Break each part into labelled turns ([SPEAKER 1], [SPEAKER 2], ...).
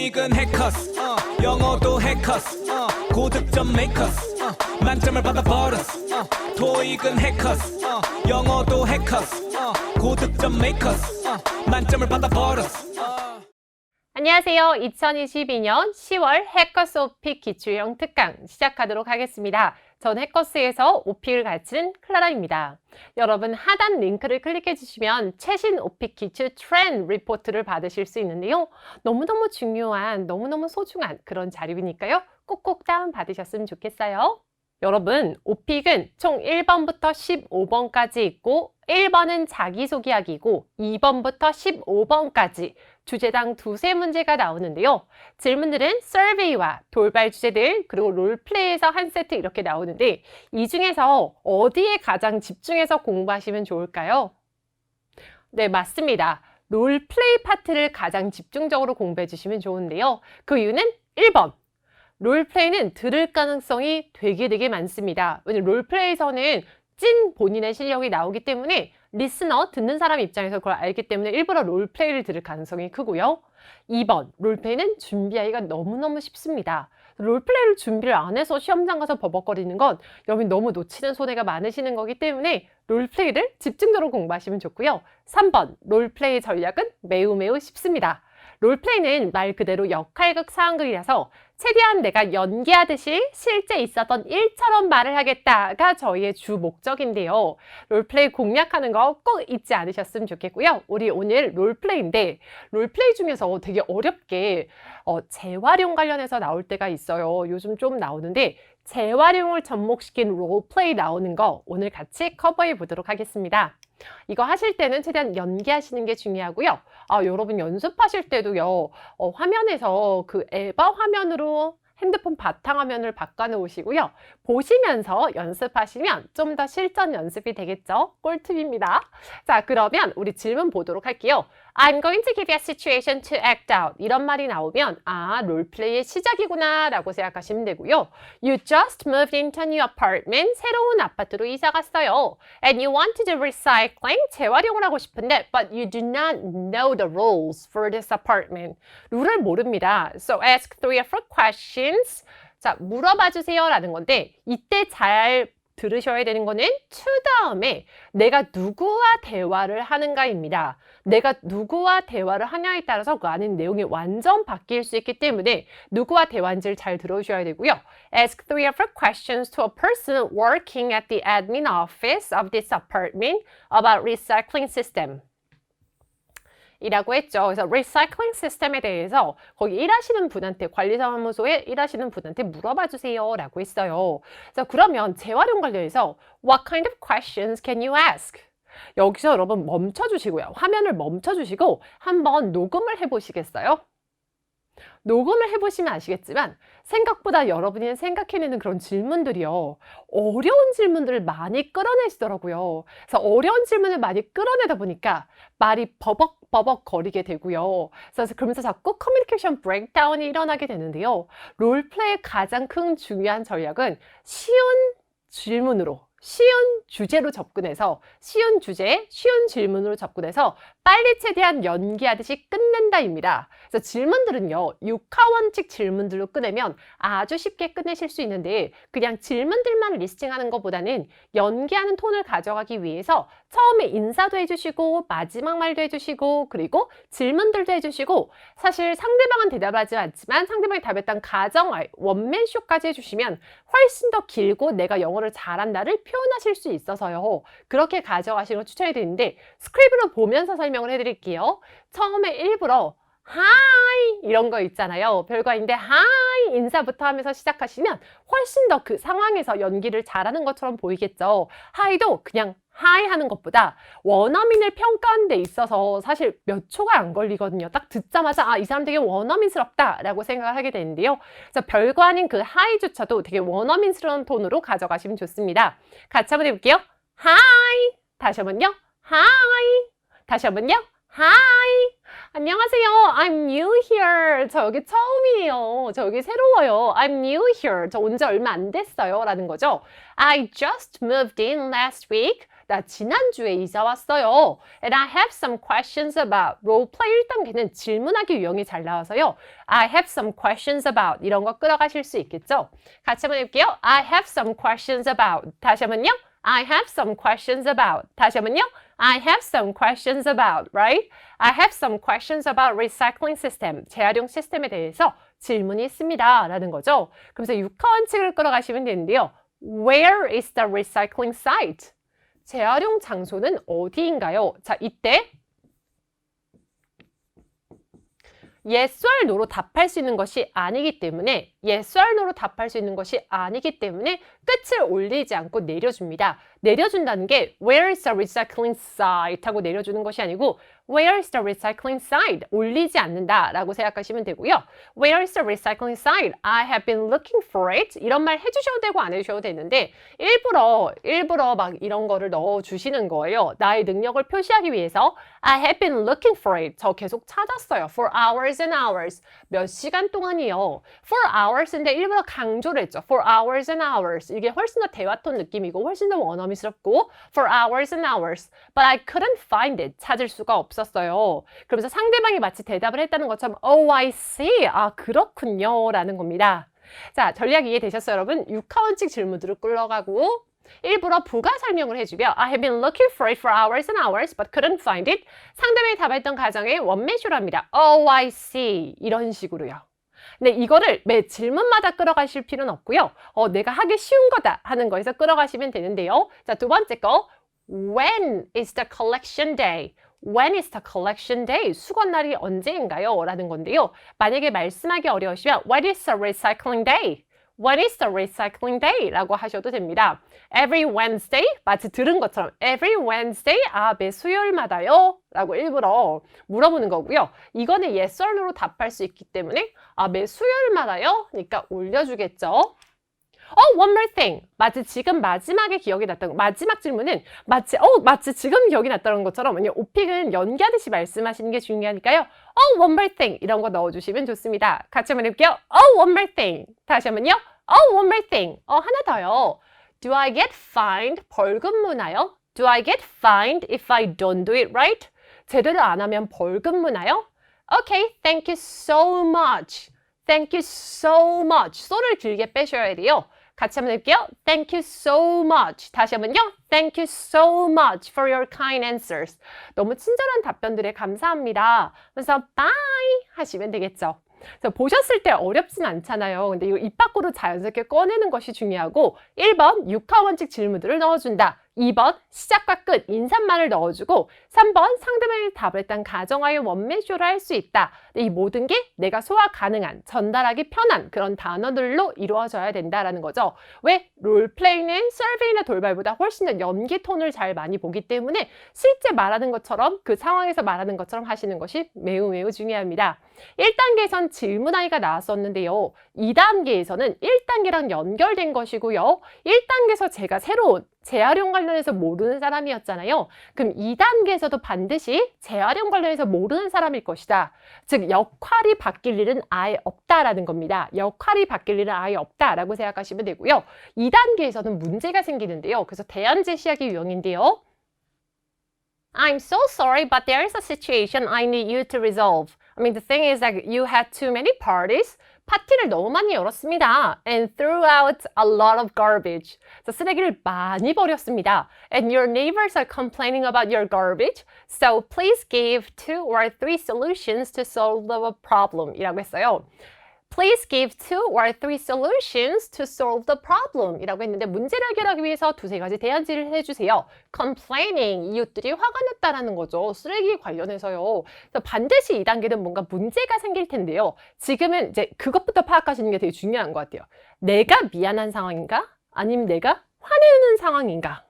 [SPEAKER 1] 토익은 해커스 영어도 해커스 고득점 메이커스 만점을 받아버렸어 토익은 해커스 영어도 해커스 고득점 메이커스 만점을 받아버렸어
[SPEAKER 2] 안녕하세요. 2022년 10월 해커스 오픽 기출형 특강 시작하도록 하겠습니다. 전 해커스에서 오픽을 가르치는 클라라입니다. 여러분 하단 링크를 클릭해 주시면 최신 오픽 기출 트렌드 리포트를 받으실 수 있는데요. 너무너무 중요한, 너무너무 소중한 그런 자료이니까요. 꼭꼭 다운 받으셨으면 좋겠어요. 여러분, 오픽은 총 1번부터 15번까지 있고 1번은 자기소개하기고 2번부터 15번까지 주제당 두세 문제가 나오는데요. 질문들은 서베이와 돌발 주제들 그리고 롤플레이에서 한 세트 이렇게 나오는데 이 중에서 어디에 가장 집중해서 공부하시면 좋을까요? 네, 맞습니다. 롤플레이 파트를 가장 집중적으로 공부해 주시면 좋은데요. 그 이유는 1번. 롤플레이는 들을 가능성이 되게 많습니다. 왜냐면 롤플레이에서는 찐 본인의 실력이 나오기 때문에 리스너, 듣는 사람 입장에서 그걸 알기 때문에 일부러 롤플레이를 들을 가능성이 크고요. 2번, 롤플레이는 준비하기가 너무너무 쉽습니다. 롤플레이를 준비를 안 해서 시험장 가서 버벅거리는 건 여러분이 너무 놓치는 손해가 많으시는 거기 때문에 롤플레이를 집중적으로 공부하시면 좋고요. 3번, 롤플레이 전략은 매우 쉽습니다. 롤플레이는 말 그대로 역할극 상황극이라서 최대한 내가 연기하듯이 실제 있었던 일처럼 말을 하겠다가 저희의 주 목적인데요. 롤플레이 공략하는 거 꼭 잊지 않으셨으면 좋겠고요. 우리 오늘 롤플레이인데 롤플레이 중에서 되게 어렵게 재활용 관련해서 나올 때가 있어요. 요즘 좀 나오는데 재활용을 접목시킨 롤플레이 나오는 거 오늘 같이 커버해 보도록 하겠습니다. 이거 하실 때는 최대한 연기하시는 게 중요하고요. 여러분 연습하실 때도요. 화면에서 그 에바 화면으로 핸드폰 바탕화면을 바꿔놓으시고요. 보시면서 연습하시면 좀 더 실전 연습이 되겠죠? 꿀팁입니다. 자, 그러면 우리 질문 보도록 할게요. I'm going to give you a situation to act out. 이런 말이 나오면 롤플레이의 시작이구나 라고 생각하시면 되고요. You just moved into a new apartment. 새로운 아파트로 이사 갔어요. And you want to do recycling. 재활용을 하고 싶은데 but you do not know the rules for this apartment. 룰을 모릅니다. So ask 3 or 4 questions. 자, 물어봐 주세요 라는 건데 이때 잘 들으셔야 되는 거는 to 다음에 내가 누구와 대화를 하는가입니다. 내가 누구와 대화를 하냐에 따라서 그 안에 내용이 완전 바뀔 수 있기 때문에 누구와 대화인지를 잘 들어주셔야 되고요. Ask 3 or 4 questions to a person working at the admin office of this apartment about recycling system. 이라고 했죠. 그래서 리사이클링 시스템에 대해서 거기 일하시는 분한테 관리사무소에 일하시는 분한테 물어봐 주세요 라고 했어요. 그러면 재활용 관련해서 What kind of questions can you ask? 여기서 여러분 멈춰주시고요. 화면을 멈춰주시고 한번 녹음을 해보시겠어요? 녹음을 해보시면 아시겠지만 생각보다 여러분이 생각해내는 그런 질문들이요. 어려운 질문들을 많이 끌어내시더라고요. 그래서 어려운 질문을 많이 끌어내다 보니까 말이 버벅버벅 거리게 되고요. 그래서 그러면서 자꾸 커뮤니케이션 브레이크다운이 일어나게 되는데요. 롤플레이의 가장 큰 중요한 전략은 쉬운 질문으로 쉬운 주제로 접근해서 쉬운 주제, 쉬운 질문으로 접근해서 빨리 최대한 연기하듯이 끝낸다입니다. 그래서 질문들은요. 육하원칙 질문들로 끝내면 아주 쉽게 끝내실 수 있는데 그냥 질문들만 리스팅하는 것보다는 연기하는 톤을 가져가기 위해서 처음에 인사도 해주시고 마지막 말도 해주시고 그리고 질문들도 해주시고 사실 상대방은 대답하지 않지만 상대방이 답했던 가정을 원맨쇼까지 해주시면 훨씬 더 길고 내가 영어를 잘한다를 표현하실 수 있어서요. 그렇게 가져가시는 걸 추천해 드리는데 스크립트로 보면서 설명을 해드릴게요. 처음에 일부러 하이 이런 거 있잖아요. 별거 아닌데 하이 인사부터 하면서 시작하시면 훨씬 더 그 상황에서 연기를 잘하는 것처럼 보이겠죠. 하이도 그냥 하이 하는 것보다 원어민을 평가하는 데 있어서 사실 몇 초가 안 걸리거든요. 딱 듣자마자 이 사람 되게 원어민스럽다 라고 생각을 하게 되는데요. 그래서 별거 아닌 그 하이조차도 되게 원어민스러운 톤으로 가져가시면 좋습니다. 같이 한번 해볼게요. 하이 다시 한번요. 하이 다시 한번요. 하이 안녕하세요. I'm new here. 저 여기 처음이에요. 저 여기 새로워요. I'm new here. 저 온 지 얼마 안 됐어요. 라는 거죠. I just moved in last week. 나 지난주에 이사 왔어요. And I have some questions about. 롤플레이 1단계는 질문하기 유형이 잘 나와서요. I have some questions about 이런 거 끌어가실 수 있겠죠? 같이 한번 해볼게요. I have some questions about. 다시 한번요. I have some questions about. 다시 한번요. I have some questions about, right? I have some questions about recycling system. 재활용 시스템에 대해서 질문이 있습니다. 라는 거죠. 그래서 육하 원칙을 끌어가시면 되는데요. Where is the recycling site? 재활용 장소는 어디인가요? 자, 이때 yes or no로 답할 수 있는 것이 아니기 때문에 yes or no로 답할 수 있는 것이 아니기 때문에 끝을 올리지 않고 내려줍니다. 내려준다는 게 where is the recycling site 하고 내려주는 것이 아니고 where is the recycling site 올리지 않는다 라고 생각하시면 되고요. Where is the recycling site? I have been looking for it. 이런 말 해주셔도 되고 안 해주셔도 되는데 일부러 막 이런 거를 넣어주시는 거예요. 나의 능력을 표시하기 위해서 I have been looking for it. 저 계속 찾았어요. For hours and hours. 몇 시간 동안이요. For hours인데 일부러 강조를 했죠. For hours and hours. 이게 훨씬 더 대화톤 느낌이고 훨씬 더 원어민스럽고 For hours and hours. But I couldn't find it. 찾을 수가 없었어요. 그러면서 상대방이 마치 대답을 했다는 것처럼 Oh, I see. 아, 그렇군요. 라는 겁니다. 자, 전략 이해되셨어요, 여러분? 육하원칙 질문들을 끌어가고 일부러 부가 설명을 해주며 I have been looking for it for hours and hours but couldn't find it. 상대방이 답했던 가정의 원맨쇼로 합니다. Oh, I see. 이런 식으로요. 근데 이거를 매 질문마다 끌어가실 필요는 없고요. 내가 하기 쉬운 거다 하는 거에서 끌어가시면 되는데요. 자, 두 번째 거. When is the collection day? When is the collection day? 수거날이 언제인가요? 라는 건데요. 만약에 말씀하기 어려우시면 What is the recycling day? When is the recycling day? 라고 하셔도 됩니다. Every Wednesday? 마치 들은 것처럼 Every Wednesday? 아, 매 수요일마다요? 라고 일부러 물어보는 거고요. 이거는 yes or no로 답할 수 있기 때문에 아, 매 수요일마다요? 그러니까 올려주겠죠. One more thing. 마치 지금 마지막에 기억이 났던 거. 마지막 질문은 마치 지금 기억이 났다는 것처럼 오픽은 연기하듯이 말씀하시는 게 중요하니까요. One more thing. 이런 거 넣어주시면 좋습니다. 같이 한번 해볼게요. One more thing. 다시 한번요. One more thing. 하나 더요. Do I get fined? 벌금 무나요? Do I get fined if I don't do it right? 제대로 안 하면 벌금 무나요? Okay, thank you so much. Thank you so much. so를 길게 빼셔야 돼요. 같이 한번 해볼게요. Thank you so much. 다시 한번요. Thank you so much for your kind answers. 너무 친절한 답변들에 감사합니다. 그래서 bye 하시면 되겠죠. 그래서 보셨을 때 어렵진 않잖아요. 근데 이거 입 밖으로 자연스럽게 꺼내는 것이 중요하고 1번 육하원칙 질문들을 넣어준다. 2번 시작과 끝 인사말을 넣어주고 3번 상대방이 답을 일단 가정하여 원맨쇼를 할 수 있다. 이 모든 게 내가 소화 가능한 전달하기 편한 그런 단어들로 이루어져야 된다라는 거죠. 왜? 롤플레이는 서베이나 돌발보다 훨씬 더 연기 톤을 잘 많이 보기 때문에 실제 말하는 것처럼 그 상황에서 말하는 것처럼 하시는 것이 매우 중요합니다. 1단계에선 질문하기가 나왔었는데요. 2단계에서는 1단계랑 연결된 것이고요. 1단계에서 제가 새로운 재활용 관련해서 모르는 사람이었잖아요. 그럼 2단계에서도 반드시 재활용 관련해서 모르는 사람일 것이다. 즉 역할이 바뀔 일은 아예 없다라는 겁니다. 역할이 바뀔 일은 아예 없다라고 생각하시면 되고요. 2단계에서는 문제가 생기는데요. 그래서 대안 제시하기 유형인데요. I'm so sorry, but there is a situation I need you to resolve. I mean, the thing is that you had too many parties. 파티를 너무 많이 열었습니다. And threw out a lot of garbage. 쓰레기를 많이 버렸습니다. And your neighbors are complaining about your garbage. So please give 2 or 3 solutions to solve the problem. 이라고 했어요. Please give 2 or 3 solutions to solve the problem. 이라고 했는데 문제를 해결하기 위해서 2-3가지 대안지를 해주세요. Complaining, 이웃들이 화가 났다라는 거죠. 쓰레기 관련해서요. 그래서 반드시 2단계는 뭔가 문제가 생길 텐데요. 지금은 이제 그것부터 파악하시는 게 되게 중요한 것 같아요. 내가 미안한 상황인가? 아니면 내가 화내는 상황인가?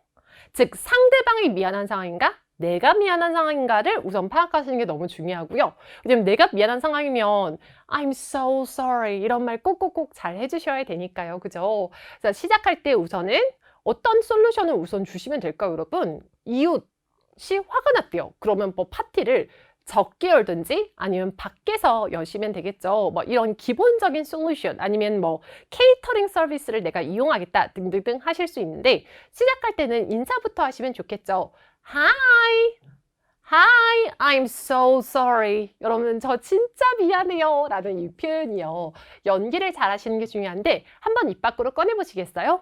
[SPEAKER 2] 즉 상대방이 미안한 상황인가? 내가 미안한 상황인가를 우선 파악하시는 게 너무 중요하고요. 왜냐면 내가 미안한 상황이면 I'm so sorry 이런 말 꼭꼭꼭 잘 해주셔야 되니까요. 그죠? 그래서 시작할 때 우선은 어떤 솔루션을 우선 주시면 될까요, 여러분? 이웃이 화가 났대요. 그러면 뭐 파티를 적게 열든지 아니면 밖에서 여시면 되겠죠. 뭐 이런 기본적인 솔루션 아니면 뭐 케이터링 서비스를 내가 이용하겠다 등등등 하실 수 있는데 시작할 때는 인사부터 하시면 좋겠죠. Hi, Hi, I'm so sorry. 여러분 저 진짜 미안해요 라는 이 표현이요. 연기를 잘 하시는 게 중요한데 한번 입 밖으로 꺼내보시겠어요?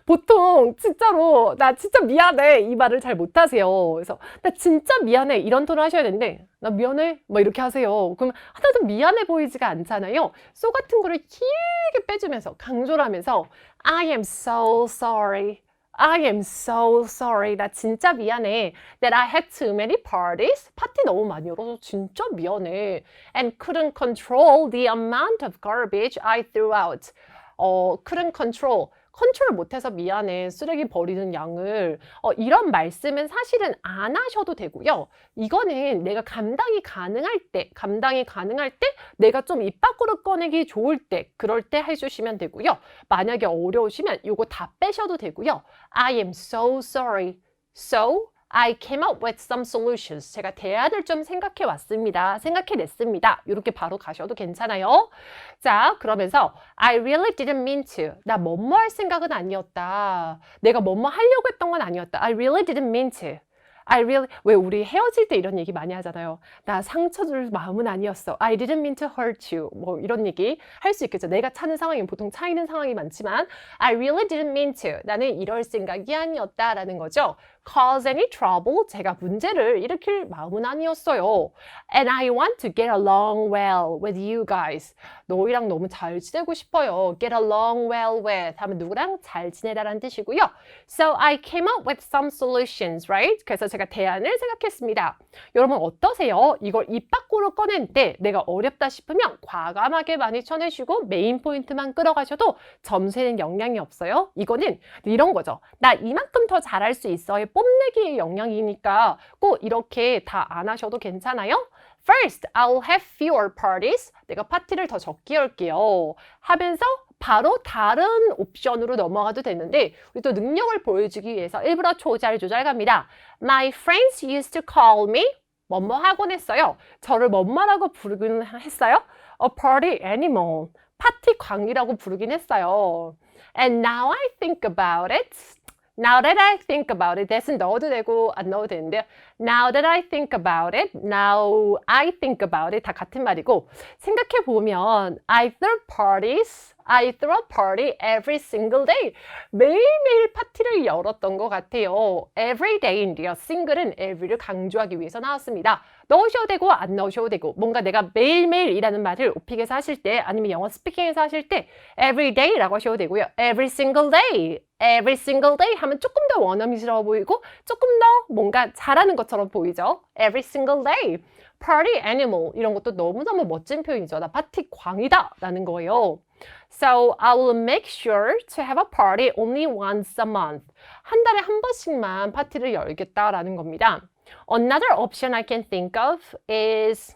[SPEAKER 2] 보통 진짜로 나 진짜 미안해 이 말을 잘 못하세요. 그래서 나 진짜 미안해 이런 톤을 하셔야 되는데 나 미안해 뭐 이렇게 하세요. 그럼 하나도 미안해 보이지가 않잖아요. 소 같은 거를 길게 빼주면서 강조를 하면서 I am so sorry. I am so sorry. 나 진짜 미안해. That I had too many parties. 파티 너무 많이 열어서 진짜 미안해. And couldn't control the amount of garbage I threw out. couldn't control. 컨트롤 못해서 미안해. 쓰레기 버리는 양을. 이런 말씀은 사실은 안 하셔도 되고요. 이거는 내가 감당이 가능할 때 내가 좀 입 밖으로 꺼내기 좋을 때, 그럴 때 해주시면 되고요. 만약에 어려우시면 이거 다 빼셔도 되고요. I am so sorry. So, I came up with some solutions. 제가 대안을 좀 생각해 왔습니다. 생각해 냈습니다. 이렇게 바로 가셔도 괜찮아요. 자, 그러면서 I really didn't mean to. 나 뭐뭐 할 생각은 아니었다. 내가 뭐뭐 하려고 했던 건 아니었다. I really didn't mean to. 왜 우리 헤어질 때 이런 얘기 많이 하잖아요. 나 상처 줄 마음은 아니었어. I didn't mean to hurt you. 뭐 이런 얘기 할 수 있겠죠. 내가 차는 상황이 보통 차이는 상황이 많지만 I really didn't mean to. 나는 이럴 생각이 아니었다라는 거죠. Cause any trouble. 제가 문제를 일으킬 마음은 아니었어요. And I want to get along well with you guys. 너희랑 너무 잘 지내고 싶어요. Get along well with 하면 누구랑 잘 지내다라는 뜻이고요. So I came up with some solutions, right? 그래서 제가 대안을 생각했습니다. 여러분 어떠세요? 이걸 입 밖으로 꺼낼 때 내가 어렵다 싶으면 과감하게 많이 쳐내시고 메인 포인트만 끌어가셔도 점수에는 영향이 없어요. 이거는 이런 거죠. 나 이만큼 더 잘할 수 있어의 뽐내기의 영향이니까 꼭 이렇게 다 안 하셔도 괜찮아요. First, I'll have fewer parties. 내가 파티를 더 적게 열게요. 하면서 바로 다른 옵션으로 넘어가도 되는데 우리 또 능력을 보여주기 위해서 일부러 조잘 갑니다. My friends used to call me 뭐뭐 하곤 했어요. 저를 뭐뭐라고 부르긴 했어요. A party animal. 파티 광이라고 부르긴 했어요. And now I think about it. Now that I think about it. that은 넣어도 되고 안 넣어도 되는데요. Now that I think about it. Now I think about it. 다 같은 말이고 생각해보면 I throw a party every single day. 매일매일 파티를 열었던 것 같아요. Every day인데요. single은 every를 강조하기 위해서 나왔습니다. 넣으셔도 되고 안 넣으셔도 되고 뭔가 내가 매일매일이라는 말을 오픽에서 하실 때 아니면 영어 스피킹에서 하실 때 every day라고 하셔도 되고요. every single day 하면 조금 더 원어민스러워 보이고 조금 더 뭔가 잘하는 것처럼 보이죠. every single day. party animal 이런 것도 너무너무 멋진 표현이죠. 나 파티 광이다 라는 거예요. So I will make sure to have a party only once a month. 한 달에 한 번씩만 파티를 열겠다라는 겁니다. Another option I can think of is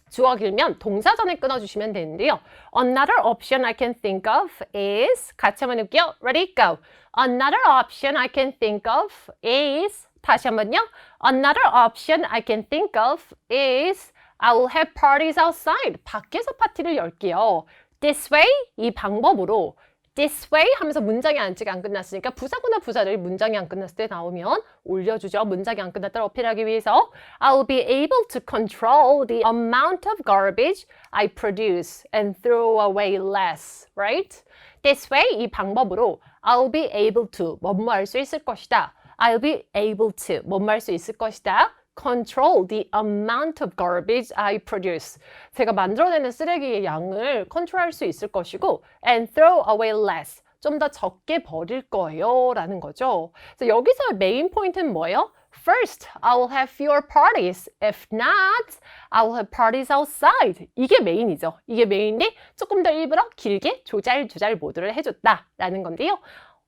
[SPEAKER 2] 주어 길면 동사 전에 끊어주시면 되는데요. Another option I can think of is 같이 한번 해볼게요. Ready, go. Another option I can think of is 다시 한번요. Another option I can think of is I will have parties outside. 밖에서 파티를 열게요. This way, 이 방법으로 This way 하면서 문장이 아직 안 끝났으니까 부사구나 부사를 문장이 안 끝났을 때 나오면 올려주죠. 문장이 안 끝났다를 어필하기 위해서 I'll be able to control the amount of garbage I produce and throw away less, right? This way, 이 방법으로 I'll be able to, 뭐뭐 할 수 있을 것이다. I'll be able to, 뭐뭐 할 수 있을 것이다. Control the amount of garbage I produce. 제가 만들어내는 쓰레기의 양을 컨트롤할 수 있을 것이고 and throw away less. 좀 더 적게 버릴 거예요 라는 거죠. 그래서 여기서 메인 포인트는 뭐예요? First, I will have fewer parties. If not, I will have parties outside. 이게 메인이죠. 이게 메인인데 조금 더 일부러 길게 조잘 모드를 해줬다라는 건데요.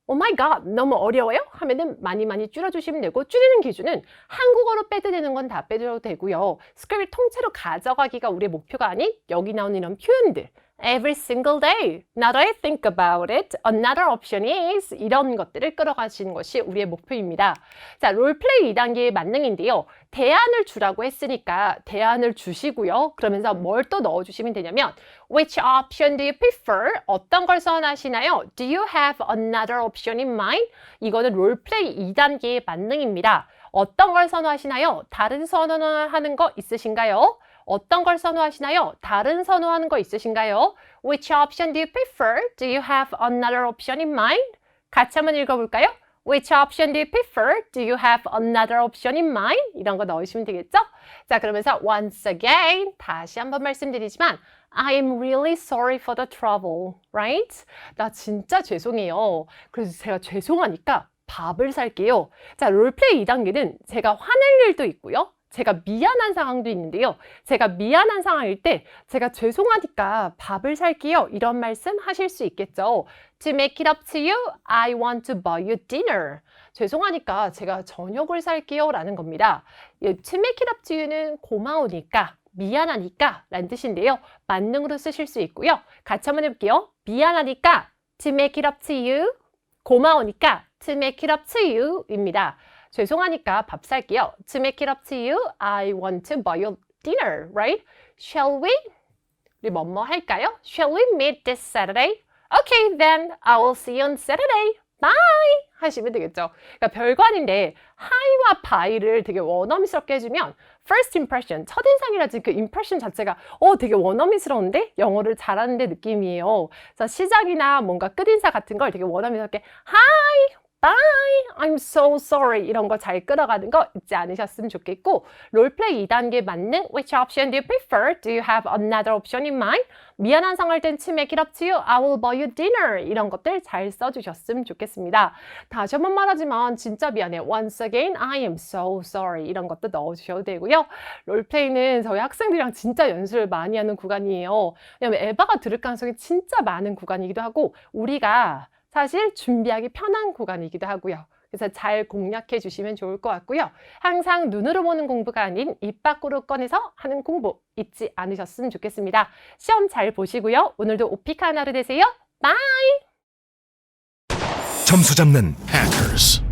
[SPEAKER 2] Oh my god, 너무 어려워요? 하면은 많이 줄여주시면 되고 줄이는 기준은 한국어로 빼도 되는 건 다 빼도 되고요. 스크립트 통째로 가져가기가 우리의 목표가 아닌 여기 나오는 이런 표현들 every single day. Now that I think about it, another option is 이런 것들을 끌어가시는 것이 우리의 목표입니다. 자, 롤플레이 2단계의 만능인데요. 대안을 주라고 했으니까 대안을 주시고요. 그러면서 뭘 또 넣어주시면 되냐면 Which option do you prefer? 어떤 걸 선호하시나요? Do you have another option in mind? 이거는 롤플레이 2단계의 만능입니다. 어떤 걸 선호하시나요? 다른 선호하는 거 있으신가요? 어떤 걸 선호하시나요? 다른 선호하는 거 있으신가요? Which option do you prefer? Do you have another option in mind? 같이 한번 읽어볼까요? Which option do you prefer? Do you have another option in mind? 이런 거 넣으시면 되겠죠? 자, 그러면서 once again 다시 한번 말씀드리지만 I am really sorry for the trouble, right? 나 진짜 죄송해요. 그래서 제가 죄송하니까 밥을 살게요. 자, 롤플레이 2단계는 제가 화낼 일도 있고요. 제가 미안한 상황도 있는데요. 제가 미안한 상황일 때 제가 죄송하니까 밥을 살게요. 이런 말씀 하실 수 있겠죠. To make it up to you, I want to buy you dinner. 죄송하니까 제가 저녁을 살게요 라는 겁니다. To make it up to you는 고마우니까, 미안하니까 라는 뜻인데요. 만능으로 쓰실 수 있고요. 같이 한번 해볼게요. 미안하니까 to make it up to you, 고마우니까 to make it up to you 입니다. 죄송하니까 밥 살게요. To make it up to you, I want to buy you dinner, right? Shall we? 우리 뭐뭐 할까요? Shall we meet this Saturday? Okay, then I will see you on Saturday. Bye! 하시면 되겠죠. 그러니까 별거 아닌데 hi와 by를 되게 원어민스럽게 해주면 first impression, 첫인상이라든지 그 impression 자체가 되게 원어민스러운데? 영어를 잘하는데 느낌이에요. 그래서 시작이나 뭔가 끝인사 같은 걸 되게 원어민스럽게 Hi! Bye, I'm so sorry 이런 거 잘 끌어가는 거 잊지 않으셨으면 좋겠고 롤플레이 2단계 만능 Which option do you prefer? Do you have another option in mind? 미안한 상황일 땐 To make it up to you, I will buy you dinner 이런 것들 잘 써주셨으면 좋겠습니다. 다시 한번 말하지만 진짜 미안해. Once again, I am so sorry 이런 것도 넣어주셔도 되고요. 롤플레이는 저희 학생들이랑 진짜 연습을 많이 하는 구간이에요. 왜냐면 에바가 들을 가능성이 진짜 많은 구간이기도 하고 우리가 사실 준비하기 편한 구간이기도 하고요. 그래서 잘 공략해 주시면 좋을 것 같고요. 항상 눈으로 보는 공부가 아닌 입 밖으로 꺼내서 하는 공부 잊지 않으셨으면 좋겠습니다. 시험 잘 보시고요. 오늘도 오픽한 하루 되세요. 바이!
[SPEAKER 3] 점수 잡는 Hackers.